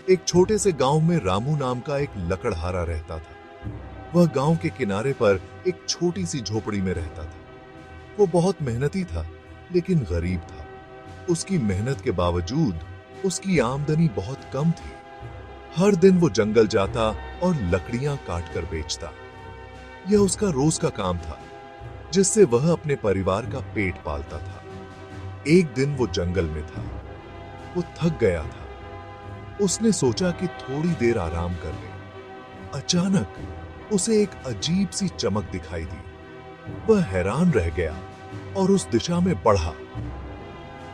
एक छोटे से गांव में रामू नाम का एक लकड़हारा रहता था। वह गांव के किनारे पर एक छोटी सी झोपड़ी में रहता था। वो बहुत मेहनती था, लेकिन गरीब था। उसकी मेहनत के बावजूद उसकी आमदनी बहुत कम थी। हर दिन वो जंगल जाता और लकड़ियां काट कर बेचता। यह उसका रोज का काम था, जिससे वह अपने परिवार का पेट पालता था। एक दिन वो जंगल में था। वो थक गया था। उसने सोचा कि थोड़ी देर आराम कर ले। अचानक उसे एक अजीब सी चमक दिखाई दी। वह हैरान रह गया और उस दिशा में बढ़ा।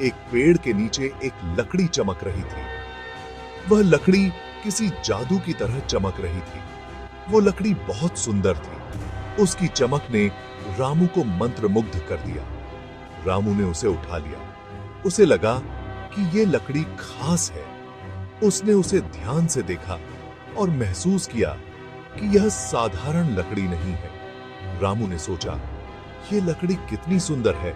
एक पेड़ के नीचे एक लकड़ी चमक रही थी। वह लकड़ी किसी जादू की तरह चमक रही थी। वो लकड़ी बहुत सुंदर थी। उसकी चमक ने रामू को मंत्रमुग्ध कर दिया। रामू ने उसे उठा लिया। उसे लगा कि ये लकड़ी खास है। उसने उसे ध्यान से देखा और महसूस किया कि यह साधारण लकड़ी नहीं है। रामू ने सोचा, यह लकड़ी कितनी सुंदर है।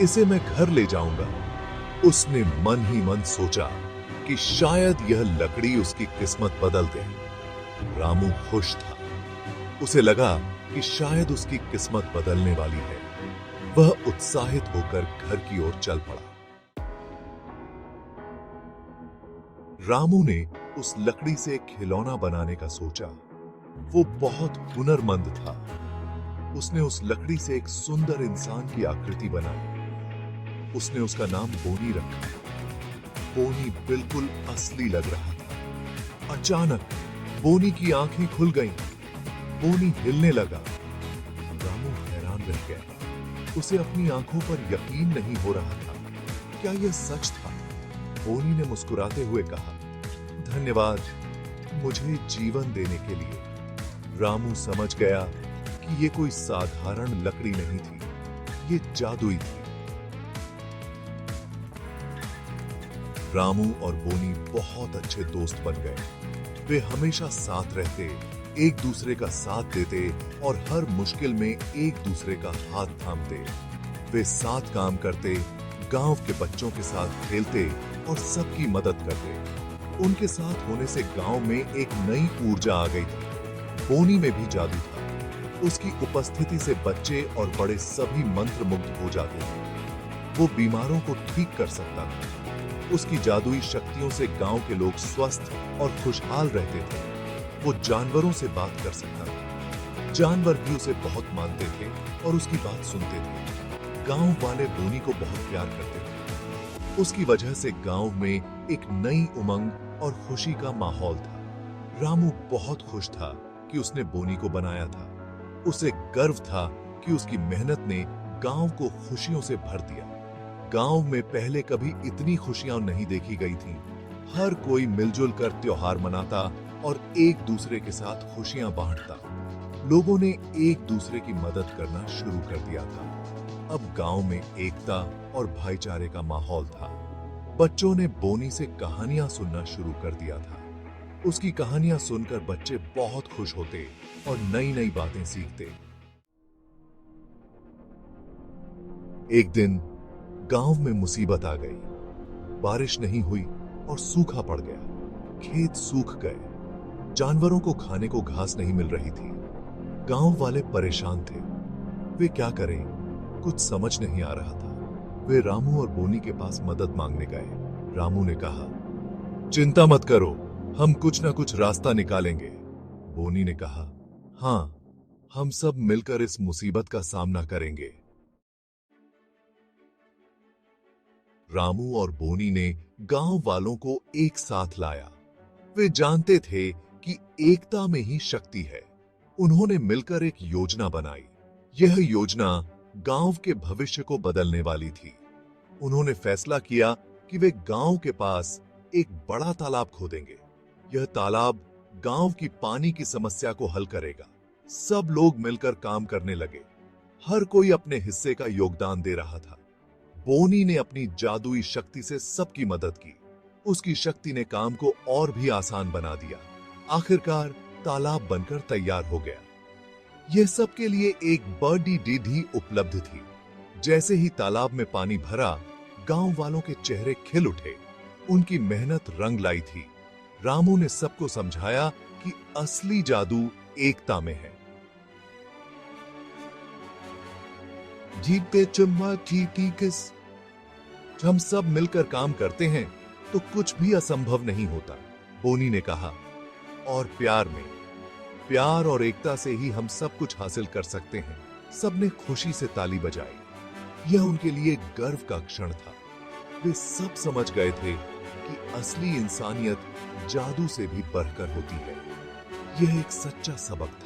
इसे मैं घर ले जाऊंगा। उसने मन ही मन सोचा कि शायद यह लकड़ी उसकी किस्मत बदल दे। रामू खुश था। उसे लगा कि शायद उसकी किस्मत बदलने वाली है। वह उत्साहित होकर घर की ओर चल पड़ा। रामू ने उस लकड़ी से एक खिलौना बनाने का सोचा। वो बहुत हुनरमंद था। उसने उस लकड़ी से एक सुंदर इंसान की आकृति बनाई। उसने उसका नाम बोनी रखा। बोनी बिल्कुल असली लग रहा था। अचानक बोनी की आंखें खुल गईं। बोनी हिलने लगा। रामू हैरान रह गया। उसे अपनी आंखों पर यकीन नहीं हो रहा था। क्या यह सच था? बोनी ने मुस्कुराते हुए कहा, धन्यवाद मुझे जीवन देने के लिए। रामू समझ गया कि यह कोई साधारण लकड़ी नहीं थी, ये जादुई थी। रामू और बोनी बहुत अच्छे दोस्त बन गए। वे हमेशा साथ रहते, एक दूसरे का साथ देते और हर मुश्किल में एक दूसरे का हाथ थामते। वे साथ काम करते, गांव के बच्चों के साथ खेलते और सबकी मदद करते। उनके साथ होने से गांव में एक नई ऊर्जा आ गई थी। बोनी में भी जादू था। उसकी उपस्थिति से बच्चे और बड़े सभी मंत्रमुग्ध हो जाते थे। वो बीमारों को ठीक कर सकता था। उसकी जादुई शक्तियों से गांव के लोग स्वस्थ और खुशहाल रहते थे। वो जानवरों से बात कर सकता था। जानवर भी उसे बहुत मानते थे और उसकी बात सुनते थे। गांव वाले बोनी को बहुत प्यार करते थे। उसकी वजह से गांव में एक नई उमंग और खुशी का माहौल था। रामू बहुत खुश था कि उसने बोनी को बनाया था। उसे गर्व था कि उसकी मेहनत ने गांव को खुशियों से भर दिया। गांव में पहले कभी इतनी खुशियां नहीं देखी गई थीं। हर कोई मिलजुल कर त्योहार मनाता और एक दूसरे के साथ खुशियां बांटता। लोगों ने एक दूसरे की मदद करना शुरू कर दिया था। अब गांव में एकता और भाईचारे का माहौल था। बच्चों ने बोनी से कहानियां सुनना शुरू कर दिया था। उसकी कहानियां सुनकर बच्चे बहुत खुश होते और नई नई बातें सीखते। एक दिन गांव में मुसीबत आ गई। बारिश नहीं हुई और सूखा पड़ गया। खेत सूख गए। जानवरों को खाने को घास नहीं मिल रही थी। गांव वाले परेशान थे। वे क्या करें, कुछ समझ नहीं आ रहा था। वे रामू और बोनी के पास मदद मांगने गए। रामू ने कहा, चिंता मत करो, हम कुछ ना कुछ रास्ता निकालेंगे। बोनी ने कहा, हाँ, हम सब मिलकर इस मुसीबत का सामना करेंगे। रामू और बोनी ने गांव वालों को एक साथ लाया। वे जानते थे कि एकता में ही शक्ति है। उन्होंने मिलकर एक योजना बनाई। यह योजना गांव के भविष्य को बदलने वाली थी। उन्होंने फैसला किया कि वे गांव के पास एक बड़ा तालाब खोदेंगे। यह तालाब गांव की पानी की समस्या को हल करेगा। सब लोग मिलकर काम करने लगे। हर कोई अपने हिस्से का योगदान दे रहा था। बोनी ने अपनी जादुई शक्ति से सबकी मदद की। उसकी शक्ति ने काम को और भी आसान बना दिया। आखिरकार तालाब बनकर तैयार हो गया। यह सबके लिए एक बड़ी रिद्धि उपलब्ध थी। जैसे ही तालाब में पानी भरा, गांव वालों के चेहरे खिल उठे। उनकी मेहनत रंग लाई थी। रामू ने सबको समझाया कि असली जादू एकता में है। जीते चुम्मा जीती किस। हम सब मिलकर काम करते हैं तो कुछ भी असंभव नहीं होता, बोनी ने कहा। और प्यार और एकता से ही हम सब कुछ हासिल कर सकते हैं। सबने खुशी से ताली बजाई। यह उनके लिए गर्व का क्षण था। वे सब समझ गए थे कि असली इंसानियत जादू से भी बढ़कर होती है। यह एक सच्चा सबक था।